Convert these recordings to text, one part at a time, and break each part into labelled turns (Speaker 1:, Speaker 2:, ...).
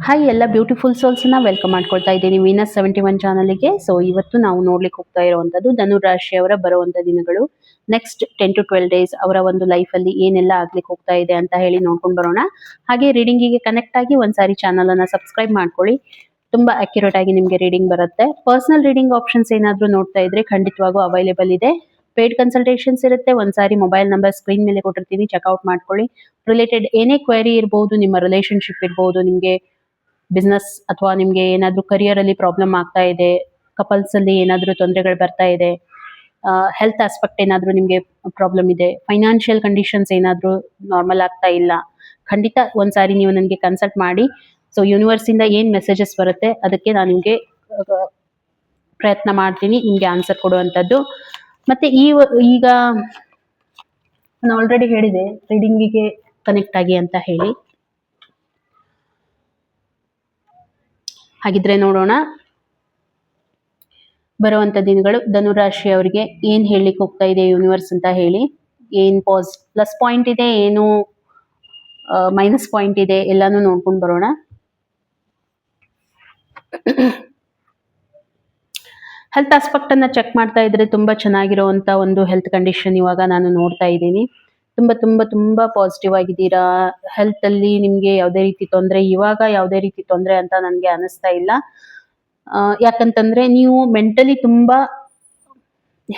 Speaker 1: Hi ಎಲ್ಲ beautiful ಸೋಲ್ಸ್ನ welcome ಮಾಡ್ಕೊಳ್ತಾ ಇದ್ದೀನಿ ವೀನಸ್ 71 ಚಾನಲ್ಗೆ. ಸೊ ಇವತ್ತು ನಾವು ನೋಡ್ಲಿಕ್ಕೆ ಹೋಗ್ತಾ ಇರುವಂತದ್ದು ಧನುರಾಶಿಯವರ ಬರುವಂತ ದಿನಗಳು. ನೆಕ್ಸ್ಟ್ 10 to 12 ಡೇಸ್ ಅವರ ಒಂದು ಲೈಫ್ ಅಲ್ಲಿ ಏನೆಲ್ಲ ಆಗ್ಲಿಕ್ಕೆ ಹೋಗ್ತಾ ಇದೆ ಅಂತ ಹೇಳಿ ನೋಡ್ಕೊಂಡು ಬರೋಣ. ಹಾಗೆ ರೀಡಿಂಗಿಗೆ ಕನೆಕ್ಟ್ ಆಗಿ ಒಂದ್ಸಾರಿ ಚಾನಲ್ ಅನ್ನ ಸಬ್ಸ್ಕ್ರೈಬ್ ಮಾಡ್ಕೊಳ್ಳಿ. ತುಂಬಾ ಅಕ್ಯುರೇಟ್ ಆಗಿ ನಿಮ್ಗೆ ರೀಡಿಂಗ್ ಬರುತ್ತೆ. ಪರ್ಸನಲ್ ರೀಡಿಂಗ್ ಆಪ್ಷನ್ಸ್ ಏನಾದ್ರೂ ನೋಡ್ತಾ ಇದ್ರೆ ಖಂಡಿತವಾಗೂ ಅವೈಲೇಬಲ್ ಇದೆ. ಪೇಡ್ ಕನ್ಸಲ್ಟೇಷನ್ಸ್ ಇರುತ್ತೆ. ಒಂದ್ಸಾರಿ ಮೊಬೈಲ್ ನಂಬರ್ ಸ್ಕ್ರೀನ್ ಮೇಲೆ ಕೊಟ್ಟಿರ್ತೀನಿ, ಚೆಕ್ಔಟ್ ಮಾಡ್ಕೊಳ್ಳಿ. ರಿಲೇಟೆಡ್ ಏನೇ ಕ್ವೆರಿ ಇರಬಹುದು, ನಿಮ್ಮ ರಿಲೇಶನ್ಶಿಪ್ ಇರಬಹುದು, ನಿಮ್ಗೆ ಬಿಸ್ನೆಸ್ ಅಥವಾ ನಿಮ್ಗೆ ಏನಾದ್ರೂ ಕರಿಯರ್ ಅಲ್ಲಿ ಪ್ರಾಬ್ಲಮ್ ಆಗ್ತಾ ಇದೆ, ಕಪಲ್ಸ್ ಅಲ್ಲಿ ಏನಾದ್ರೂ ತೊಂದರೆಗಳು ಬರ್ತಾ ಇದೆ, ಹೆಲ್ತ್ ಆಸ್ಪೆಕ್ಟ್ ಏನಾದ್ರೂ ನಿಮ್ಗೆ ಪ್ರಾಬ್ಲಮ್ ಇದೆ, ಫೈನಾನ್ಷಿಯಲ್ ಕಂಡೀಷನ್ಸ್ ಏನಾದ್ರೂ ನಾರ್ಮಲ್ ಆಗ್ತಾ ಇಲ್ಲ, ಖಂಡಿತ ಒಂದ್ಸಾರಿ ನೀವು ನನಗೆ ಕನ್ಸಲ್ಟ್ ಮಾಡಿ. ಸೊ ಯೂನಿವರ್ಸ್ ಇಂದ ಏನ್ ಮೆಸೇಜಸ್ ಬರುತ್ತೆ ಅದಕ್ಕೆ ನಾನು ನಿಮ್ಗೆ ಪ್ರಯತ್ನ ಮಾಡ್ತೀನಿ ನಿಮ್ಗೆ ಆನ್ಸರ್ ಕೊಡುವಂತದ್ದು. ಮತ್ತೆ ಈಗ ನಾನು ಆಲ್ರೆಡಿ ಹೇಳಿದೆ ರೀಡಿಂಗಿಗೆ ಕನೆಕ್ಟ್ ಆಗಿ ಅಂತ ಹೇಳಿ. ಹಾಗಿದ್ರೆ ನೋಡೋಣ ಬರುವಂತ ದಿನಗಳು ಧನುರಾಶಿಯವರಿಗೆ ಏನ್ ಹೇಳಲಿಕ್ಕೆ ಹೋಗ್ತಾ ಇದೆ ಯೂನಿವರ್ಸ್ ಅಂತ ಹೇಳಿ. ಏನ್ ಪ್ಲಸ್ ಪಾಯಿಂಟ್ ಇದೆ, ಏನು ಮೈನಸ್ ಪಾಯಿಂಟ್ ಇದೆ, ಎಲ್ಲಾನು ನೋಡ್ಕೊಂಡು ಬರೋಣ. ಹೆಲ್ತ್ ಆಸ್ಪೆಕ್ಟ್ ಅನ್ನ ಚೆಕ್ ಮಾಡ್ತಾ ಇದ್ರೆ ತುಂಬಾ ಚೆನ್ನಾಗಿರುವಂತ ಒಂದು ಹೆಲ್ತ್ ಕಂಡೀಷನ್ ಇವಾಗ ನಾನು ನೋಡ್ತಾ ಇದ್ದೀನಿ. ತುಂಬಾ ತುಂಬಾ ತುಂಬಾ ಪಾಸಿಟಿವ್ ಆಗಿದ್ದೀರಾ. ಹೆಲ್ತ್ ಅಲ್ಲಿ ನಿಮ್ಗೆ ಯಾವುದೇ ರೀತಿ ತೊಂದರೆ, ಇವಾಗ ಯಾವುದೇ ರೀತಿ ತೊಂದರೆ ಅಂತ ನನ್ಗೆ ಅನಿಸ್ತಾ ಇಲ್ಲ. ಯಾಕಂತಂದ್ರೆ ನೀವು ಮೆಂಟಲಿ ತುಂಬಾ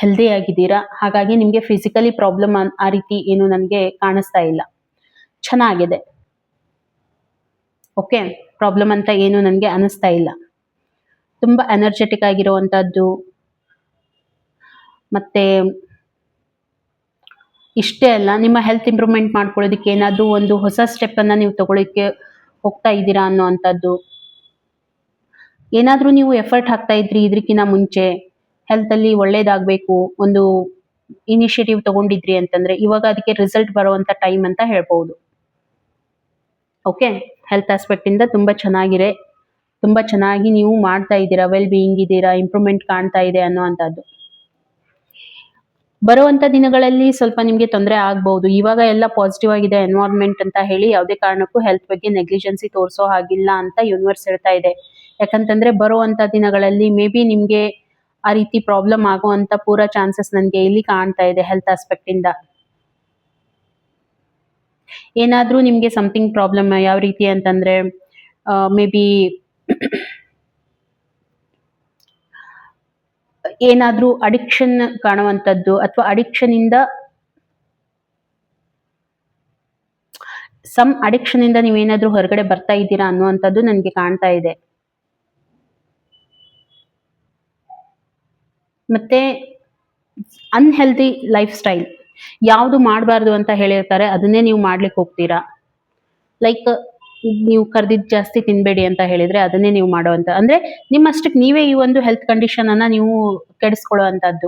Speaker 1: ಹೆಲ್ದಿ ಆಗಿದ್ದೀರಾ. ಹಾಗಾಗಿ ನಿಮ್ಗೆ ಫಿಸಿಕಲಿ ಪ್ರಾಬ್ಲಮ್ ಆ ರೀತಿ ಏನು ನನಗೆ ಕಾಣಿಸ್ತಾ ಇಲ್ಲ. ಚೆನ್ನಾಗಿದೆ. ಓಕೆ, ಪ್ರಾಬ್ಲಮ್ ಅಂತ ಏನು ನನಗೆ ಅನಿಸ್ತಾ ಇಲ್ಲ. ತುಂಬಾ ಎನರ್ಜೆಟಿಕ್ ಆಗಿರುವಂತದ್ದು. ಮತ್ತೆ ಇಷ್ಟೇ ಅಲ್ಲ, ನಿಮ್ಮ ಹೆಲ್ತ್ ಇಂಪ್ರೂವ್ಮೆಂಟ್ ಮಾಡ್ಕೊಳ್ಳೋದಕ್ಕೆ ಏನಾದ್ರೂ ಒಂದು ಹೊಸ ಸ್ಟೆಪ್ ಅನ್ನ ನೀವು ತಗೊಳ್ಳಿಕ್ಕೆ ಹೋಗ್ತಾ ಇದ್ದೀರಾ ಅನ್ನೋವಂಥದ್ದು. ಏನಾದ್ರೂ ನೀವು ಎಫರ್ಟ್ ಹಾಕ್ತಾ ಇದ್ರಿ ಇದಕ್ಕಿಂತ ಮುಂಚೆ ಹೆಲ್ತ್ ಅಲ್ಲಿ ಒಳ್ಳೇದಾಗ್ಬೇಕು, ಒಂದು ಇನಿಷಿಯೇಟಿವ್ ತಗೊಂಡಿದ್ರಿ ಅಂತಂದ್ರೆ ಇವಾಗ ಅದಕ್ಕೆ ರಿಸಲ್ಟ್ ಬರುವಂತ ಟೈಮ್ ಅಂತ ಹೇಳ್ಬಹುದು. ಓಕೆ, ಹೆಲ್ತ್ ಆಸ್ಪೆಕ್ಟ್ ಇಂದ ತುಂಬಾ ಚೆನ್ನಾಗಿದೆ. ತುಂಬಾ ಚೆನ್ನಾಗಿ ನೀವು ಮಾಡ್ತಾ ಇದ್ದೀರಾ, ವೆಲ್ ಬೀಯಿಂಗ್ ಇದ್ದೀರಾ, ಇಂಪ್ರೂವ್ಮೆಂಟ್ ಕಾಣ್ತಾ ಇದೆ ಅನ್ನೋವಂಥದ್ದು. ಬರುವಂತ ದಿನಗಳಲ್ಲಿ ಸ್ವಲ್ಪ ನಿಮ್ಗೆ ತೊಂದರೆ ಆಗ್ಬಹುದು. ಇವಾಗ ಎಲ್ಲ ಪಾಸಿಟಿವ್ ಆಗಿದೆ ಎನ್ವೈರನ್ಮೆಂಟ್ ಅಂತ ಹೇಳಿ ಯಾವುದೇ ಕಾರಣಕ್ಕೂ ಹೆಲ್ತ್ ಬಗ್ಗೆ ನೆಗ್ಲಿಜೆನ್ಸಿ ತೋರಿಸೋ ಹಾಗಿಲ್ಲ ಅಂತ ಯೂನಿವರ್ಸ್ ಹೇಳ್ತಾ ಇದೆ. ಯಾಕಂತಂದ್ರೆ ಬರುವಂತ ದಿನಗಳಲ್ಲಿ ಮೇ ಬಿ ನಿಮ್ಗೆ ಆ ರೀತಿ ಪ್ರಾಬ್ಲಮ್ ಆಗುವಂತ ಪೂರ ಚಾನ್ಸಸ್ ನನಗೆ ಇಲ್ಲಿ ಕಾಣ್ತಾ ಇದೆ ಹೆಲ್ತ್ ಆಸ್ಪೆಕ್ಟ್ ಇಂದ. ಏನಾದ್ರೂ ನಿಮ್ಗೆ ಸಮಥಿಂಗ್ ಪ್ರಾಬ್ಲಮ್ ಯಾವ ರೀತಿ ಅಂತಂದ್ರೆ ಮೇ ಬಿ ಏನಾದ್ರೂ ಅಡಿಕ್ಷನ್ ಕಾಣುವಂಥದ್ದು, ಅಥವಾ ಅಡಿಕ್ಷನ್ ಇಂದ ನೀವೇನಾದ್ರೂ ಹೊರಗಡೆ ಬರ್ತಾ ಇದ್ದೀರಾ ಅನ್ನುವಂಥದ್ದು ನನಗೆ ಕಾಣ್ತಾ ಇದೆ. ಮತ್ತೆ ಅನ್ಹೆಲ್ದಿ ಲೈಫ್ ಸ್ಟೈಲ್ ಯಾವುದು ಮಾಡಬಾರ್ದು ಅಂತ ಹೇಳಿರ್ತಾರೆ ಅದನ್ನೇ ನೀವು ಮಾಡ್ಲಿಕ್ಕೆ ಹೋಗ್ತೀರಾ. ಲೈಕ್ ನೀವು ಕರ್ದಿದ್ ಜಾಸ್ತಿ ತಿನ್ಬೇಡಿ ಅಂತ ಹೇಳಿದ್ರೆ ಅದನ್ನೇ ನೀವು ಮಾಡುವಂತ, ಅಂದ್ರೆ ನಿಮ್ಮಷ್ಟಕ್ಕೆ ನೀವೇ ಈ ಒಂದು ಹೆಲ್ತ್ ಕಂಡೀಷನ್ ಅನ್ನ ನೀವು ಕೆಡಿಸ್ಕೊಳ್ಳುವಂತದ್ದು.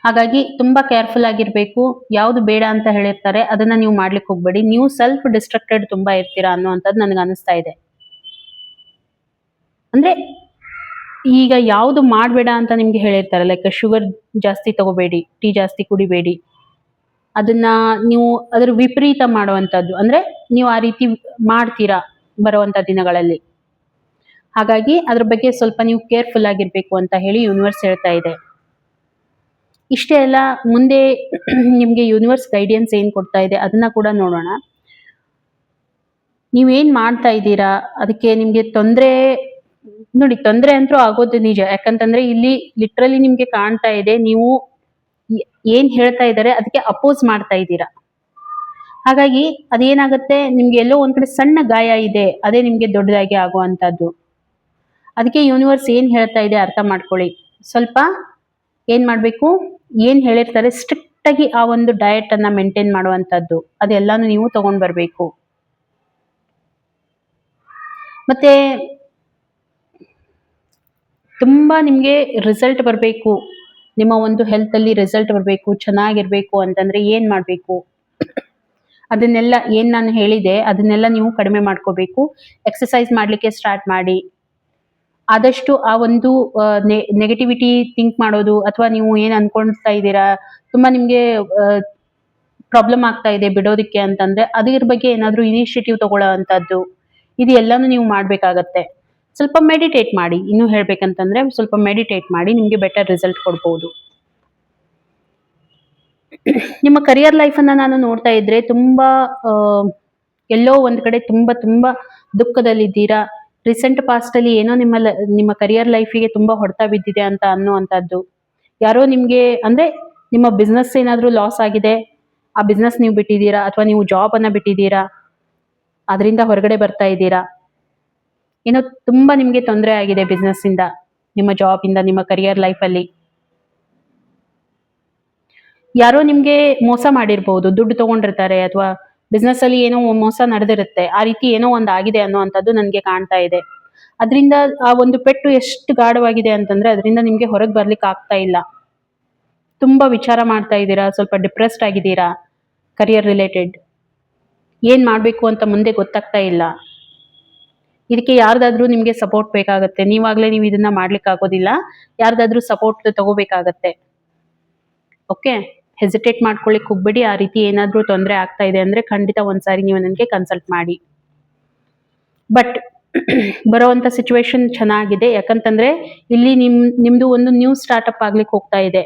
Speaker 1: ಹಾಗಾಗಿ ತುಂಬಾ ಕೇರ್ಫುಲ್ ಆಗಿರ್ಬೇಕು. ಯಾವ್ದು ಬೇಡ ಅಂತ ಹೇಳಿರ್ತಾರೆ ಅದನ್ನ ನೀವು ಮಾಡ್ಲಿಕ್ಕೆ ಹೋಗ್ಬೇಡಿ. ನೀವು ಸೆಲ್ಫ್ ಡಿಸ್ಟ್ರಕ್ಟೆಡ್ ತುಂಬಾ ಇರ್ತೀರಾ ಅನ್ನುವಂಥದ್ದು ನನಗೆ ಅನಿಸ್ತಾ ಇದೆ. ಅಂದ್ರೆ ಈಗ ಯಾವ್ದು ಮಾಡಬೇಡ ಅಂತ ನಿಮ್ಗೆ ಹೇಳಿರ್ತಾರೆ, ಲೈಕ್ ಶುಗರ್ ಜಾಸ್ತಿ ತಗೋಬೇಡಿ, ಟೀ ಜಾಸ್ತಿ ಕುಡಿಬೇಡಿ, ಅದನ್ನ ನೀವು ಅದ್ರ ವಿಪರೀತ ಮಾಡುವಂತದ್ದು, ಅಂದ್ರೆ ನೀವು ಆ ರೀತಿ ಮಾಡ್ತೀರಾ ಬರುವಂತ ದಿನಗಳಲ್ಲಿ. ಹಾಗಾಗಿ ಅದ್ರ ಬಗ್ಗೆ ಸ್ವಲ್ಪ ನೀವು ಕೇರ್ಫುಲ್ ಆಗಿರ್ಬೇಕು ಅಂತ ಹೇಳಿ ಯೂನಿವರ್ಸ್ ಹೇಳ್ತಾ ಇದೆ. ಇಷ್ಟೇ ಅಲ್ಲ, ಮುಂದೆ ನಿಮ್ಗೆ ಯೂನಿವರ್ಸ್ ಗೈಡೆನ್ಸ್ ಏನ್ ಕೊಡ್ತಾ ಇದೆ ಅದನ್ನ ಕೂಡ ನೋಡೋಣ. ನೀವೇನ್ ಮಾಡ್ತಾ ಇದ್ದೀರಾ ಅದಕ್ಕೆ ನಿಮ್ಗೆ ತೊಂದರೆ ನೋಡಿ, ತೊಂದರೆ ಅಂತೂ ಆಗೋದು ನಿಜ. ಯಾಕಂತಂದ್ರೆ ಇಲ್ಲಿ ಲಿಟ್ರಲಿ ನಿಮ್ಗೆ ಕಾಣ್ತಾ ಇದೆ ನೀವು ಏನ್ ಹೇಳ್ತಾ ಇದ್ದಾರೆ ಅದಕ್ಕೆ ಅಪೋಸ್ ಮಾಡ್ತಾ ಇದ್ದೀರಾ. ಹಾಗಾಗಿ ಅದೇನಾಗುತ್ತೆ, ನಿಮ್ಗೆ ಎಲ್ಲೋ ಒಂದ್ ಕಡೆ ಸಣ್ಣ ಗಾಯ ಇದೆ, ಅದೇ ನಿಮ್ಗೆ ದೊಡ್ಡದಾಗಿ ಆಗುವಂತದ್ದು. ಅದಕ್ಕೆ ಯೂನಿವರ್ಸ್ ಏನ್ ಹೇಳ್ತಾ ಇದೆ ಅರ್ಥ ಮಾಡ್ಕೊಳ್ಳಿ. ಸ್ವಲ್ಪ ಏನ್ ಮಾಡ್ಬೇಕು, ಏನ್ ಹೇಳಿರ್ತಾರೆ ಸ್ಟ್ರಿಕ್ಟ್ ಆಗಿ ಆ ಒಂದು ಡಯಟ್ ಅನ್ನ ಮೇಂಟೈನ್ ಮಾಡುವಂತದ್ದು, ಅದೆಲ್ಲಾನು ನೀವು ತಗೊಂಡ್ ಬರ್ಬೇಕು. ಮತ್ತೆ ತುಂಬಾ ನಿಮ್ಗೆ ರಿಸಲ್ಟ್ ಬರಬೇಕು, ನಿಮ್ಮ ಒಂದು ಹೆಲ್ತ್ ಅಲ್ಲಿ ರಿಸಲ್ಟ್ ಬರಬೇಕು, ಚೆನ್ನಾಗಿರ್ಬೇಕು ಅಂತಂದ್ರೆ ಏನ್ ಮಾಡ್ಬೇಕು, ಅದನ್ನೆಲ್ಲ ಏನ್ ನಾನು ಹೇಳಿದೆ ಅದನ್ನೆಲ್ಲ ನೀವು ಕಡಿಮೆ ಮಾಡ್ಕೋಬೇಕು. ಎಕ್ಸಸೈಸ್ ಮಾಡ್ಲಿಕ್ಕೆ ಸ್ಟಾರ್ಟ್ ಮಾಡಿ. ಆದಷ್ಟು ಆ ಒಂದು ನೆಗೆಟಿವಿಟಿ ಥಿಂಕ್ ಮಾಡೋದು, ಅಥವಾ ನೀವು ಏನ್ ಅನ್ಕೊಳ್ತಾ ಇದ್ದೀರಾ, ತುಂಬಾ ನಿಮ್ಗೆ ಪ್ರಾಬ್ಲಮ್ ಆಗ್ತಾ ಇದೆ ಬಿಡೋದಕ್ಕೆ ಅಂತಂದ್ರೆ ಅದ್ರ ಬಗ್ಗೆ ಏನಾದ್ರೂ ಇನಿಷಿಯೇಟಿವ್ ತಗೊಳ್ಳೋ ಅಂತದ್ದು, ಇದು ಎಲ್ಲಾನು ನೀವು ಮಾಡ್ಬೇಕಾಗತ್ತೆ. ಸ್ವಲ್ಪ ಮೆಡಿಟೇಟ್ ಮಾಡಿ. ಇನ್ನು ಹೇಳ್ಬೇಕಂತಂದ್ರೆ ಸ್ವಲ್ಪ ಮೆಡಿಟೇಟ್ ಮಾಡಿ, ನಿಮ್ಗೆ ಬೆಟರ್ ರಿಸಲ್ಟ್ ಕೊಡ್ಬೋದು. ನಿಮ್ಮ ಕರಿಯರ್ ಲೈಫ್ ಅನ್ನ ನಾನು ನೋಡ್ತಾ ಇದ್ರೆ ತುಂಬಾ ಎಲ್ಲೋ ಒಂದ್ ಕಡೆ ತುಂಬಾ ತುಂಬಾ ದುಃಖದಲ್ಲಿದ್ದೀರಾ. ರೀಸೆಂಟ್ ಪಾಸ್ಟ್ ಅಲ್ಲಿ ಏನೋ ನಿಮ್ಮ ಕರಿಯರ್ ಲೈಫಿಗೆ ತುಂಬಾ ಹೊಡೆತ ಬಿದ್ದಿದೆ ಅಂತ ಅನ್ನುವಂಥದ್ದು. ಯಾರೋ ನಿಮ್ಗೆ ಅಂದ್ರೆ ನಿಮ್ಮ ಬಿಸ್ನೆಸ್ ಏನಾದ್ರೂ ಲಾಸ್ ಆಗಿದೆ, ಆ ಬಿಸ್ನೆಸ್ ನೀವು ಬಿಟ್ಟಿದ್ದೀರಾ, ಅಥವಾ ನೀವು ಜಾಬ್ ಅನ್ನ ಬಿಟ್ಟಿದ್ದೀರಾ, ಅದರಿಂದ ಹೊರಗಡೆ ಬರ್ತಾ ಇದ್ದೀರಾ. ಏನೋ ತುಂಬಾ ನಿಮ್ಗೆ ತೊಂದರೆ ಆಗಿದೆ ಬಿಸ್ನೆಸ್ ಇಂದ, ನಿಮ್ಮ ಜಾಬ್ ಇಂದ, ನಿಮ್ಮ ಕರಿಯರ್ ಲೈಫ್ ಅಲ್ಲಿ. ಯಾರೋ ನಿಮ್ಗೆ ಮೋಸ ಮಾಡಿರ್ಬಹುದು, ದುಡ್ಡು ತಗೊಂಡಿರ್ತಾರೆ, ಅಥವಾ ಬಿಸ್ನೆಸ್ ಅಲ್ಲಿ ಏನೋ ಮೋಸ ನಡೆದಿರುತ್ತೆ. ಆ ರೀತಿ ಏನೋ ಒಂದ್ ಆಗಿದೆ ಅನ್ನುವಂಥದ್ದು ನನ್ಗೆ ಕಾಣ್ತಾ ಇದೆ. ಅದರಿಂದ ಆ ಒಂದು ಪೆಟ್ಟು ಎಷ್ಟು ಗಾಢವಾಗಿದೆ ಅಂತಂದ್ರೆ ಅದರಿಂದ ನಿಮ್ಗೆ ಹೊರಗೆ ಬರ್ಲಿಕ್ಕೆ ಆಗ್ತಾ ಇಲ್ಲ. ತುಂಬಾ ವಿಚಾರ ಮಾಡ್ತಾ ಇದ್ದೀರಾ, ಸ್ವಲ್ಪ ಡಿಪ್ರೆಸ್ಡ್ ಆಗಿದ್ದೀರಾ. ಕರಿಯರ್ ರಿಲೇಟೆಡ್ ಏನ್ ಮಾಡ್ಬೇಕು ಅಂತ ಮುಂದೆ ಗೊತ್ತಾಗ್ತಾ ಇಲ್ಲ. ಇದಕ್ಕೆ ಯಾರ್ದಾದ್ರೂ ನಿಮ್ಗೆ ಸಪೋರ್ಟ್ ಬೇಕಾಗತ್ತೆ. ನೀವು ಇದನ್ನ ಮಾಡ್ಲಿಕ್ಕೆ ಆಗೋದಿಲ್ಲ, ಯಾರ್ದಾದ್ರೂ ಸಪೋರ್ಟ್ ತಗೋಬೇಕಾಗತ್ತೆ. ಓಕೆ, ಹೆಸಿಟೇಟ್ ಮಾಡ್ಕೊಳ್ಳಿಕ್ ಹೋಗ್ಬೇಡಿ. ಆ ರೀತಿ ಏನಾದ್ರೂ ತೊಂದರೆ ಆಗ್ತಾ ಇದೆ ಅಂದ್ರೆ ಖಂಡಿತ ಒಂದ್ಸಾರಿ ನೀವು ನನಗೆ ಕನ್ಸಲ್ಟ್ ಮಾಡಿ. ಬಟ್ ಬರೋವಂಥ ಸಿಚುವೇಶನ್ ಚೆನ್ನಾಗಿದೆ. ಯಾಕಂತಂದ್ರೆ ಇಲ್ಲಿ ನಿಮ್ದು ಒಂದು ನ್ಯೂ ಸ್ಟಾರ್ಟ್ಅಪ್ ಆಗ್ಲಿಕ್ಕೆ ಹೋಗ್ತಾ ಇದೆ.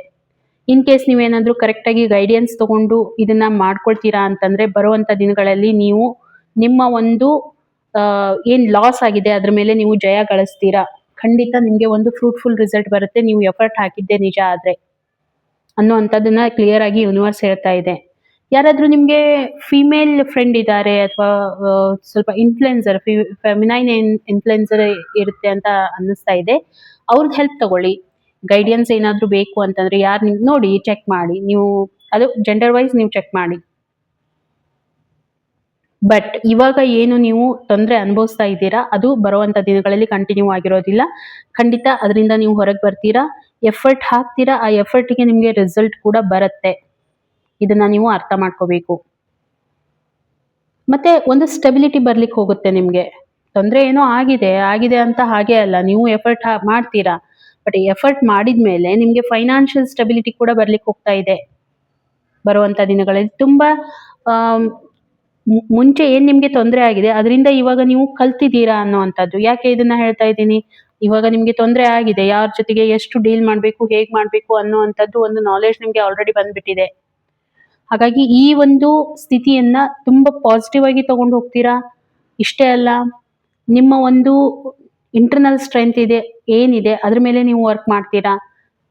Speaker 1: ಇನ್ ಕೇಸ್ ನೀವೇನಾದ್ರೂ ಕರೆಕ್ಟ್ ಆಗಿ ಗೈಡೆನ್ಸ್ ತಗೊಂಡು ಇದನ್ನ ಮಾಡ್ಕೊಳ್ತೀರಾ ಅಂತಂದ್ರೆ ಬರುವಂತ ದಿನಗಳಲ್ಲಿ ನೀವು ನಿಮ್ಮ ಒಂದು ಏನ್ ಲಾಸ್ ಆಗಿದೆ ಅದ್ರ ಮೇಲೆ ನೀವು ಜಯ ಗಳಿಸ್ತೀರಾ. ಖಂಡಿತ ನಿಮ್ಗೆ ಒಂದು ಫ್ರೂಟ್ಫುಲ್ ರಿಸಲ್ಟ್ ಬರುತ್ತೆ, ನೀವು ಎಫರ್ಟ್ ಹಾಕಿದ್ದೆ ನಿಜ ಆದ್ರೆ ಅನ್ನುವಂಥದ್ದನ್ನ ಕ್ಲಿಯರ್ ಆಗಿ ಯೂನಿವರ್ಸ್ ಹೇಳ್ತಾ ಇದೆ. ಯಾರಾದ್ರೂ ನಿಮ್ಗೆ ಫಿಮೇಲ್ ಫ್ರೆಂಡ್ ಇದ್ದಾರೆ, ಅಥವಾ ಸ್ವಲ್ಪ ಇನ್ಫ್ಲುಯೆನ್ಸರ್, ಫೆಮಿನೈನ್ ಇನ್ಫ್ಲುಯೆನ್ಸರ್ ಇರುತ್ತೆ ಅಂತ ಅನ್ನಿಸ್ತಾ ಇದೆ, ಅವ್ರದ್ದು ಹೆಲ್ಪ್ ತಗೊಳ್ಳಿ. ಗೈಡೆನ್ಸ್ ಏನಾದ್ರೂ ಬೇಕು ಅಂತಂದ್ರೆ ಯಾರು ನಿಮ್ಗೆ ನೋಡಿ ಚೆಕ್ ಮಾಡಿ, ನೀವು ಅದು ಜೆಂಡರ್ ವೈಸ್ ನೀವು ಚೆಕ್ ಮಾಡಿ. ಬಟ್ ಇವಾಗ ಏನು ನೀವು ತೊಂದರೆ ಅನುಭವಿಸ್ತಾ ಇದ್ದೀರಾ ಅದು ಬರುವಂತ ದಿನಗಳಲ್ಲಿ ಕಂಟಿನ್ಯೂ ಆಗಿರೋದಿಲ್ಲ. ಖಂಡಿತ ಅದರಿಂದ ನೀವು ಹೊರಗೆ ಬರ್ತೀರಾ, ಎಫರ್ಟ್ ಹಾಕ್ತೀರಾ, ಆ ಎಫರ್ಟ್ಗೆ ನಿಮ್ಗೆ ರಿಸಲ್ಟ್ ಕೂಡ ಬರುತ್ತೆ. ಇದನ್ನ ನೀವು ಅರ್ಥ ಮಾಡ್ಕೋಬೇಕು. ಮತ್ತೆ ಒಂದು ಸ್ಟೆಬಿಲಿಟಿ ಬರ್ಲಿಕ್ಕೆ ಹೋಗುತ್ತೆ ನಿಮ್ಗೆ. ತೊಂದರೆ ಏನೋ ಆಗಿದೆ ಅಂತ ಹಾಗೆ ಅಲ್ಲ, ನೀವು ಎಫರ್ಟ್ ಮಾಡ್ತೀರಾ. ಬಟ್ ಎಫರ್ಟ್ ಮಾಡಿದ್ಮೇಲೆ ನಿಮ್ಗೆ ಫೈನಾನ್ಷಿಯಲ್ ಸ್ಟೆಬಿಲಿಟಿ ಕೂಡ ಬರ್ಲಿಕ್ಕೆ ಹೋಗ್ತಾ ಇದೆ ಬರುವಂತ ದಿನಗಳಲ್ಲಿ. ತುಂಬಾ ಮುಂಚೆ ಏನ್ ನಿಮ್ಗೆ ತೊಂದರೆ ಆಗಿದೆ ಅದರಿಂದ ಇವಾಗ ನೀವು ಕಲ್ತಿದ್ದೀರಾ ಅನ್ನೋವಂಥದ್ದು. ಯಾಕೆ ಇದನ್ನ ಹೇಳ್ತಾ ಇದ್ದೀನಿ, ಇವಾಗ ನಿಮ್ಗೆ ತೊಂದರೆ ಆಗಿದೆ, ಯಾರ ಜೊತೆಗೆ ಎಷ್ಟು ಡೀಲ್ ಮಾಡ್ಬೇಕು, ಹೇಗ್ ಮಾಡ್ಬೇಕು ಅನ್ನೋವಂಥದ್ದು ಒಂದು ನಾಲೆಜ್ ನಿಮ್ಗೆ ಆಲ್ರೆಡಿ ಬಂದ್ಬಿಟ್ಟಿದೆ. ಹಾಗಾಗಿ ಈ ಒಂದು ಸ್ಥಿತಿಯನ್ನ ತುಂಬಾ ಪಾಸಿಟಿವ್ ಆಗಿ ತಗೊಂಡು ಹೋಗ್ತೀರಾ. ಇಷ್ಟೇ ಅಲ್ಲ, ನಿಮ್ಮ ಒಂದು ಇಂಟರ್ನಲ್ ಸ್ಟ್ರೆಂತ್ ಏನಿದೆ ಅದ್ರ ಮೇಲೆ ನೀವು ವರ್ಕ್ ಮಾಡ್ತೀರಾ.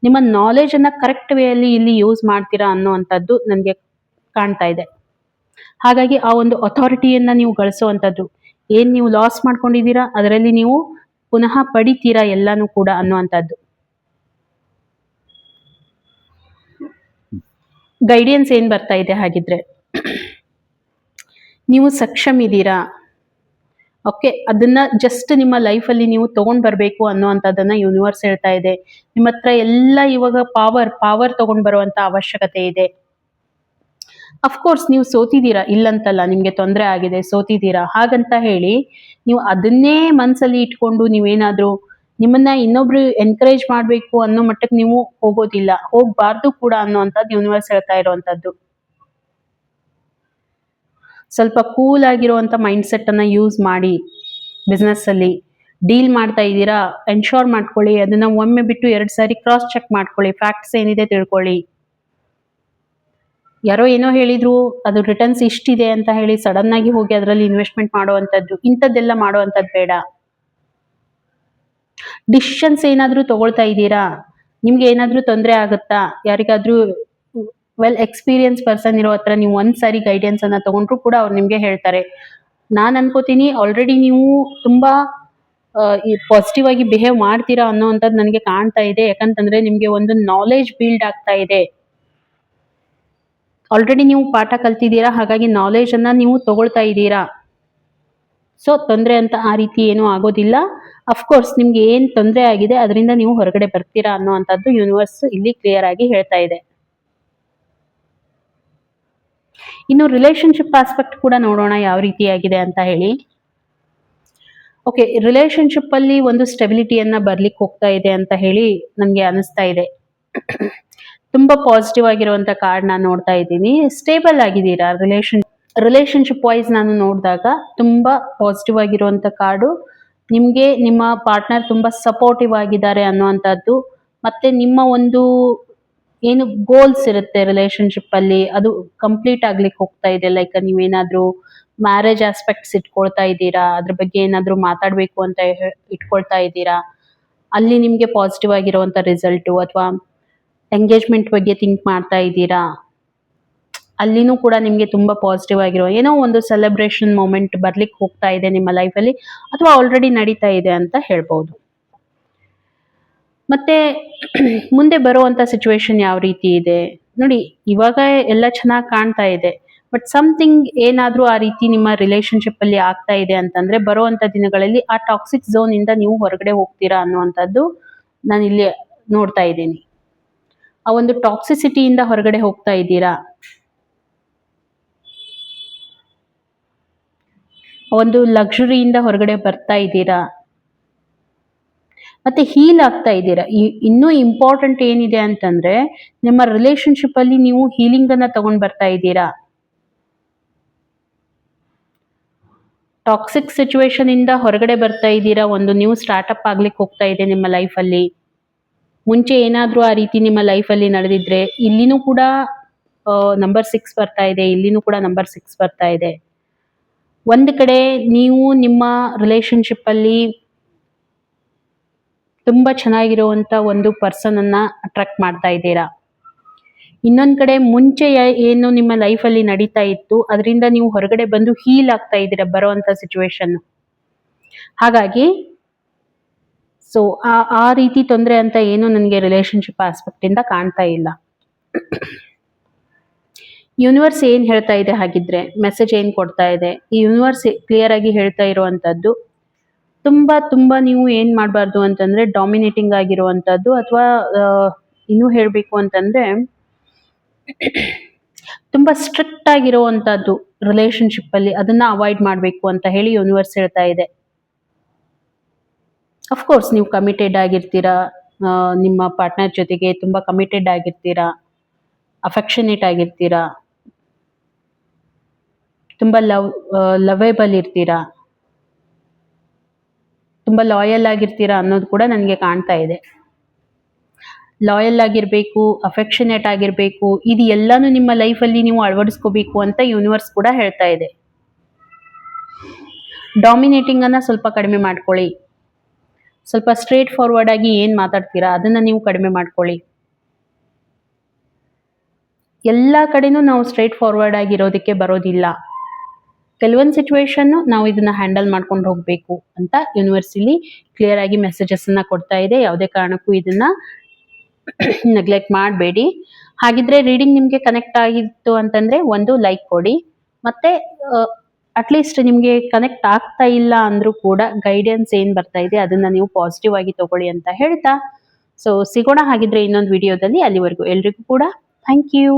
Speaker 1: ನಿಮ್ಮ ನಾಲೆಜ್ ಅನ್ನ ಕರೆಕ್ಟ್ ವೇ ಅಲ್ಲಿ ಇಲ್ಲಿ ಯೂಸ್ ಮಾಡ್ತೀರಾ ಅನ್ನೋವಂಥದ್ದು ನನಗೆ ಕಾಣ್ತಾ ಇದೆ. ಹಾಗಾಗಿ ಆ ಒಂದು ಅಥಾರಿಟಿಯನ್ನ ನೀವು ಗಳಿಸುವಂಥದ್ದು, ಏನ್ ನೀವು ಲಾಸ್ ಮಾಡ್ಕೊಂಡಿದ್ದೀರಾ ಅದರಲ್ಲಿ ನೀವು ಪುನಃ ಪಡಿತೀರಾ ಎಲ್ಲಾನು ಕೂಡ ಅನ್ನುವಂಥದ್ದು. ಗೈಡೆನ್ಸ್ ಏನ್ ಬರ್ತಾ ಇದೆ ಹಾಗಿದ್ರೆ, ನೀವು ಸಕ್ಷಮ್ ಇದ್ದೀರಾ. ಓಕೆ, ಅದನ್ನ ಜಸ್ಟ್ ನಿಮ್ಮ ಲೈಫ್ ಅಲ್ಲಿ ನೀವು ತಗೊಂಡ್ ಬರ್ಬೇಕು ಅನ್ನುವಂಥದ್ದನ್ನ ಯೂನಿವರ್ಸ್ ಹೇಳ್ತಾ ಇದೆ. ನಿಮ್ಮ ಹತ್ರ ಎಲ್ಲ ಇವಾಗ ಪಾವರ್ ತಗೊಂಡ್ ಬರುವಂತ ಅವಶ್ಯಕತೆ ಇದೆ. ಅಫ್ಕೋರ್ಸ್ ನೀವು ಸೋತಿದ್ದೀರಾ, ಇಲ್ಲಂತಲ್ಲ, ನಿಮ್ಗೆ ತೊಂದರೆ ಆಗಿದೆ, ಸೋತಿದ್ದೀರಾ. ಹಾಗಂತ ಹೇಳಿ ನೀವು ಅದನ್ನೇ ಮನ್ಸಲ್ಲಿ ಇಟ್ಕೊಂಡು ನೀವೇನಾದ್ರೂ ನಿಮ್ಮನ್ನ ಇನ್ನೊಬ್ರು ಎನ್ಕರೇಜ್ ಮಾಡ್ಬೇಕು ಅನ್ನೋ ಮಟ್ಟಕ್ಕೆ ನೀವು ಹೋಗೋದಿಲ್ಲ, ಹೋಗ್ಬಾರ್ದು ಕೂಡ ಅನ್ನೋವಂಥದ್ದು ಯೂನಿವರ್ಸ್ ಹೇಳ್ತಾ ಇರುವಂತದ್ದು. ಸ್ವಲ್ಪ ಕೂಲ್ ಆಗಿರುವಂತ ಮೈಂಡ್ ಸೆಟ್ ಅನ್ನ ಯೂಸ್ ಮಾಡಿ. ಬಿಸ್ನೆಸ್ ಅಲ್ಲಿ ಡೀಲ್ ಮಾಡ್ತಾ ಇದ್ದೀರಾ, ಎನ್ಶೋರ್ ಮಾಡ್ಕೊಳ್ಳಿ, ಅದನ್ನ ಒಮ್ಮೆ ಬಿಟ್ಟು 2 ಸಾರಿ ಕ್ರಾಸ್ ಚೆಕ್ ಮಾಡ್ಕೊಳ್ಳಿ, ಫ್ಯಾಕ್ಟ್ಸ್ ಏನಿದೆ ತಿಳ್ಕೊಳ್ಳಿ. ಯಾರೋ ಏನೋ ಹೇಳಿದ್ರು ಅದು ರಿಟರ್ನ್ಸ್ ಇಷ್ಟಿದೆ ಅಂತ ಹೇಳಿ ಸಡನ್ ಆಗಿ ಹೋಗಿ ಅದರಲ್ಲಿ ಇನ್ವೆಸ್ಟ್ಮೆಂಟ್ ಮಾಡುವಂತದ್ದು, ಇಂಥದ್ದೆಲ್ಲ ಮಾಡುವಂತದ್ದು ಬೇಡ. ಡಿಸಿಷನ್ಸ್ ಏನಾದ್ರೂ ತಗೊಳ್ತಾ ಇದ್ದೀರಾ, ನಿಮ್ಗೆ ಏನಾದ್ರೂ ತೊಂದರೆ ಆಗುತ್ತಾ, ಯಾರಿಗಾದ್ರೂ ವೆಲ್ ಎಕ್ಸ್ಪೀರಿಯನ್ಸ್ ಪರ್ಸನ್ ಇರೋ ಹತ್ರ ನೀವು ಒಂದ್ಸಾರಿ ಗೈಡೆನ್ಸ್ ಅನ್ನ ತಗೊಂಡ್ರು ಕೂಡ ಅವ್ರು ನಿಮ್ಗೆ ಹೇಳ್ತಾರೆ. ನಾನ್ ಅನ್ಕೋತೀನಿ ಆಲ್ರೆಡಿ ನೀವು ತುಂಬಾ ಪಾಸಿಟಿವ್ ಆಗಿ ಬಿಹೇವ್ ಮಾಡ್ತೀರಾ ಅನ್ನೋವಂಥದ್ದು ನನಗೆ ಕಾಣ್ತಾ ಇದೆ. ಯಾಕಂತಂದ್ರೆ ನಿಮ್ಗೆ ಒಂದು ನಾಲೆಜ್ ಬಿಲ್ಡ್ ಆಗ್ತಾ ಇದೆ. ಆಲ್ರೆಡಿ ನೀವು ಪಾಠ ಕಲ್ತಿದ್ದೀರಾ, ಹಾಗಾಗಿ ನಾಲೆಜ್ ಅನ್ನ ನೀವು ತಗೊಳ್ತಾ ಇದ್ದೀರಾ. ಸೊ ತೊಂದರೆ ಅಂತ ಆ ರೀತಿ ಏನೂ ಆಗೋದಿಲ್ಲ. ಅಫ್ಕೋರ್ಸ್ ನಿಮ್ಗೆ ಏನ್ ತೊಂದರೆ ಆಗಿದೆ ಅದರಿಂದ ನೀವು ಹೊರಗಡೆ ಬರ್ತೀರಾ ಅನ್ನುವಂಥದ್ದು ಯೂನಿವರ್ಸ್ ಇಲ್ಲಿ ಕ್ಲಿಯರ್ ಆಗಿ ಹೇಳ್ತಾ ಇದೆ. ಇನ್ನು ರಿಲೇಶನ್ಶಿಪ್ ಆಸ್ಪೆಕ್ಟ್ ಕೂಡ ನೋಡೋಣ ಯಾವ ರೀತಿಯಾಗಿದೆ ಅಂತ ಹೇಳಿ. ಓಕೆ, ರಿಲೇಶನ್ಶಿಪ್ ಅಲ್ಲಿ ಒಂದು ಸ್ಟೆಬಿಲಿಟಿಯನ್ನ ಬರ್ಲಿಕ್ಕೆ ಹೋಗ್ತಾ ಇದೆ ಅಂತ ಹೇಳಿ ನನ್ಗೆ ಅನಿಸ್ತಾ ಇದೆ. ತುಂಬಾ ಪಾಸಿಟಿವ್ ಆಗಿರುವಂತ ಕಾರ್ಡ್ ನಾನು ನೋಡ್ತಾ ಇದ್ದೀನಿ. ಸ್ಟೇಬಲ್ ಆಗಿದ್ದೀರಾ ರಿಲೇಶನ್ಶಿಪ್ ವೈಸ್ ನಾನು ನೋಡಿದಾಗ ತುಂಬಾ ಪಾಸಿಟಿವ್ ಆಗಿರುವಂತ ಕಾರ್ಡು. ನಿಮ್ಗೆ ನಿಮ್ಮ ಪಾರ್ಟ್ನರ್ ತುಂಬಾ ಸಪೋರ್ಟಿವ್ ಆಗಿದ್ದಾರೆ ಅನ್ನುವಂಥದ್ದು, ಮತ್ತೆ ನಿಮ್ಮ ಒಂದು ಏನು ಗೋಲ್ಸ್ ಇರುತ್ತೆ ರಿಲೇಶನ್ಶಿಪ್ ಅಲ್ಲಿ ಅದು ಕಂಪ್ಲೀಟ್ ಆಗ್ಲಿಕ್ಕೆ ಹೋಗ್ತಾ ಇದೆ. ಲೈಕ್ ನೀವೇನಾದ್ರೂ ಮ್ಯಾರೇಜ್ ಆಸ್ಪೆಕ್ಟ್ಸ್ ಇಟ್ಕೊಳ್ತಾ ಇದ್ದೀರಾ, ಅದ್ರ ಬಗ್ಗೆ ಏನಾದ್ರೂ ಮಾತಾಡ್ಬೇಕು ಅಂತ ಇಟ್ಕೊಳ್ತಾ ಇದ್ದೀರಾ, ಅಲ್ಲಿ ನಿಮ್ಗೆ ಪಾಸಿಟಿವ್ ಆಗಿರುವಂತ ರಿಸಲ್ಟು, ಅಥವಾ ಎಂಗೇಜ್ಮೆಂಟ್ ಬಗ್ಗೆ ಥಿಂಕ್ ಮಾಡ್ತಾ ಇದ್ದೀರಾ, ಅಲ್ಲಿನೂ ಕೂಡ ನಿಮ್ಗೆ ತುಂಬಾ ಪಾಸಿಟಿವ್ ಆಗಿರೋ ಏನೋ ಒಂದು ಸೆಲೆಬ್ರೇಷನ್ ಮೂಮೆಂಟ್ ಬರ್ಲಿಕ್ಕೆ ಹೋಗ್ತಾ ಇದೆ ನಿಮ್ಮ ಲೈಫಲ್ಲಿ, ಅಥವಾ ಆಲ್ರೆಡಿ ನಡೀತಾ ಇದೆ ಅಂತ ಹೇಳ್ಬೋದು. ಮತ್ತೆ ಮುಂದೆ ಬರುವಂತ ಸಿಚುವೇಶನ್ ಯಾವ ರೀತಿ ಇದೆ ನೋಡಿ. ಇವಾಗ ಎಲ್ಲ ಚೆನ್ನಾಗಿ ಕಾಣ್ತಾ ಇದೆ, ಬಟ್ ಸಮಥಿಂಗ್ ಏನಾದ್ರೂ ಆ ರೀತಿ ನಿಮ್ಮ ರಿಲೇಶನ್ಶಿಪ್ ಅಲ್ಲಿ ಆಗ್ತಾ ಇದೆ ಅಂತಂದ್ರೆ ಬರುವಂತ ದಿನಗಳಲ್ಲಿ ಆ ಟಾಕ್ಸಿಕ್ ಝೋನ್ ಇಂದ ನೀವು ಹೊರಗಡೆ ಹೋಗ್ತೀರಾ ಅನ್ನುವಂಥದ್ದು ನಾನು ಇಲ್ಲಿ ನೋಡ್ತಾ ಇದ್ದೀನಿ. ಆ ಒಂದು ಟಾಕ್ಸಿಸಿಟಿಯಿಂದ ಹೊರಗಡೆ ಹೋಗ್ತಾ ಇದ್ದೀರಾ, ಒಂದು ಲಕ್ಸುರಿಯಿಂದ ಹೊರಗಡೆ ಬರ್ತಾ ಇದ್ದೀರಾ, ಮತ್ತೆ ಹೀಲ್ ಆಗ್ತಾ ಇದ್ದೀರಾ. ಇನ್ನೂ ಇಂಪಾರ್ಟೆಂಟ್ ಏನಿದೆ ಅಂತಂದ್ರೆ ನಿಮ್ಮ ರಿಲೇಶನ್ಶಿಪ್ ಅಲ್ಲಿ ನೀವು ಹೀಲಿಂಗ್ ಅನ್ನ ತಗೊಂಡ್ ಬರ್ತಾ ಇದ್ದೀರಾ. ಟಾಕ್ಸಿಕ್ ಸಿಚುವೇಶನ್ ಇಂದ ಹೊರಗಡೆ ಬರ್ತಾ ಇದ್ದೀರಾ, ಒಂದು ನ್ಯೂ ಸ್ಟಾರ್ಟ್ಅಪ್ ಆಗ್ಲಿಕ್ಕೆ ಹೋಗ್ತಾ ಇದೆ ನಿಮ್ಮ ಲೈಫ್ ಅಲ್ಲಿ. ಮುಂಚೆ ಏನಾದ್ರೂ ಆ ರೀತಿ ನಿಮ್ಮ ಲೈಫ್ ಅಲ್ಲಿ ನಡೆದಿದ್ರೆ ಇಲ್ಲಿನೂ ಕೂಡ ನಂಬರ್ 6 ಬರ್ತಾ ಇದೆ, ಇಲ್ಲಿನೂ ಕೂಡ ನಂಬರ್ 6 ಬರ್ತಾ ಇದೆ. ಒಂದು ಕಡೆ ನೀವು ನಿಮ್ಮ ರಿಲೇಶನ್ಶಿಪ್ ಅಲ್ಲಿ ತುಂಬಾ ಚೆನ್ನಾಗಿರುವಂತ ಒಂದು ಪರ್ಸನ್ ಅನ್ನ ಅಟ್ರಾಕ್ಟ್ ಮಾಡ್ತಾ ಇದ್ದೀರಾ. ಇನ್ನೊಂದ್ ಕಡೆ ಮುಂಚೆ ಏನು ನಿಮ್ಮ ಲೈಫ್ ಅಲ್ಲಿ ನಡೀತಾ ಇತ್ತು ಅದರಿಂದ ನೀವು ಹೊರಗಡೆ ಬಂದು ಹೀಲ್ ಆಗ್ತಾ ಇದ್ದೀರಾ ಬರುವಂತ ಸಿಚುವೇಶನ್. ಹಾಗಾಗಿ ಸೊ ಆ ರೀತಿ ತೊಂದರೆ ಅಂತ ಏನು ನನಗೆ ರಿಲೇಶನ್ಶಿಪ್ ಆಸ್ಪೆಕ್ಟ್ ಇಂದ ಕಾಣ್ತಾ ಇಲ್ಲ. ಯೂನಿವರ್ಸ್ ಏನ್ ಹೇಳ್ತಾ ಇದೆ, ಹಾಗಿದ್ರೆ ಮೆಸೇಜ್ ಏನ್ ಕೊಡ್ತಾ ಇದೆ? ಈ ಯೂನಿವರ್ಸ್ ಕ್ಲಿಯರ್ ಆಗಿ ಹೇಳ್ತಾ ಇರುವಂತದ್ದು, ತುಂಬಾ ನೀವು ಏನ್ ಮಾಡಬಾರ್ದು ಅಂತಂದ್ರೆ ಡಾಮಿನೇಟಿಂಗ್ ಆಗಿರುವಂತದ್ದು, ಅಥವಾ ಇನ್ನೂ ಹೇಳ್ಬೇಕು ಅಂತಂದ್ರೆ ತುಂಬಾ ಸ್ಟ್ರಿಕ್ಟ್ ಆಗಿರುವಂತದ್ದು ರಿಲೇಶನ್ಶಿಪ್ ಅಲ್ಲಿ, ಅದನ್ನ ಅವಾಯ್ಡ್ ಮಾಡಬೇಕು ಅಂತ ಹೇಳಿ ಯೂನಿವರ್ಸ್ ಹೇಳ್ತಾ ಇದೆ. ಅಫ್ಕೋರ್ಸ್ ನೀವು ಕಮಿಟೆಡ್ ಆಗಿರ್ತೀರಾ, ನಿಮ್ಮ ಪಾರ್ಟ್ನರ್ ಜೊತೆಗೆ ತುಂಬಾ ಕಮಿಟೆಡ್ ಆಗಿರ್ತೀರಾ, ಅಫೆಕ್ಷನೇಟ್ ಆಗಿರ್ತೀರಾ, ತುಂಬಾ ಲವೇಬಲ್ ಇರ್ತೀರಾ, ತುಂಬಾ ಲಾಯಲ್ ಆಗಿರ್ತೀರಾ ಅನ್ನೋದು ಕೂಡ ನನಗೆ ಕಾಣ್ತಾ ಇದೆ. ಲಾಯಲ್ ಆಗಿರ್ಬೇಕು, ಅಫೆಕ್ಷನೇಟ್ ಆಗಿರ್ಬೇಕು, ಇದು ಎಲ್ಲಾನು ನಿಮ್ಮ ಲೈಫಲ್ಲಿ ನೀವು ಅಳವಡಿಸ್ಕೋಬೇಕು ಅಂತ ಯೂನಿವರ್ಸ್ ಕೂಡ ಹೇಳ್ತಾ ಇದೆ. ಡಾಮಿನೇಟಿಂಗ್ ಅನ್ನ ಸ್ವಲ್ಪ ಕಡಿಮೆ ಮಾಡ್ಕೊಳ್ಳಿ. ಸ್ವಲ್ಪ ಸ್ಟ್ರೇಟ್ ಫಾರ್ವರ್ಡ್ ಆಗಿ ಏನ್ ಮಾತಾಡ್ತೀರಾ ಅದನ್ನ ನೀವು ಕಡಿಮೆ ಮಾಡ್ಕೊಳ್ಳಿ. ಎಲ್ಲಾ ಕಡೆನೂ ನಾವು ಸ್ಟ್ರೇಟ್ ಫಾರ್ವರ್ಡ್ ಆಗಿರೋದಕ್ಕೆ ಬರೋದಿಲ್ಲ. ಕೆಲವೊಂದು ಸಿಚುವೇಶನ್ ನಾವು ಇದನ್ನ ಹ್ಯಾಂಡಲ್ ಮಾಡ್ಕೊಂಡು ಹೋಗ್ಬೇಕು ಅಂತ ಯೂನಿವರ್ಸ್ ಇಲ್ಲಿ ಕ್ಲಿಯರ್ ಆಗಿ ಮೆಸೇಜಸ್ ಅನ್ನ ಕೊಡ್ತಾ ಇದೆ. ಯಾವುದೇ ಕಾರಣಕ್ಕೂ ಇದನ್ನ ನೆಗ್ಲೆಕ್ಟ್ ಮಾಡಬೇಡಿ. ಹಾಗಿದ್ರೆ ರೀಡಿಂಗ್ ನಿಮ್ಗೆ ಕನೆಕ್ಟ್ ಆಗಿತ್ತು ಅಂತಂದ್ರೆ ಒಂದು ಲೈಕ್ ಕೊಡಿ. ಮತ್ತೆ ಅಟ್ಲೀಸ್ಟ್ ನಿಮ್ಗೆ ಕನೆಕ್ಟ್ ಆಗ್ತಾ ಇಲ್ಲ ಅಂದ್ರೂ ಕೂಡ ಗೈಡೆನ್ಸ್ ಏನ್ ಬರ್ತಾ ಇದೆ ಅದನ್ನ ನೀವು ಪಾಸಿಟಿವ್ ಆಗಿ ತಗೊಳ್ಳಿ ಅಂತ ಹೇಳ್ತಾ, ಸೊ ಸಿಗೋಣ ಹಾಗಿದ್ರೆ ಇನ್ನೊಂದು ವಿಡಿಯೋದಲ್ಲಿ. ಅಲ್ಲಿವರೆಗೂ ಎಲ್ರಿಗೂ ಕೂಡ ಥ್ಯಾಂಕ್ ಯು.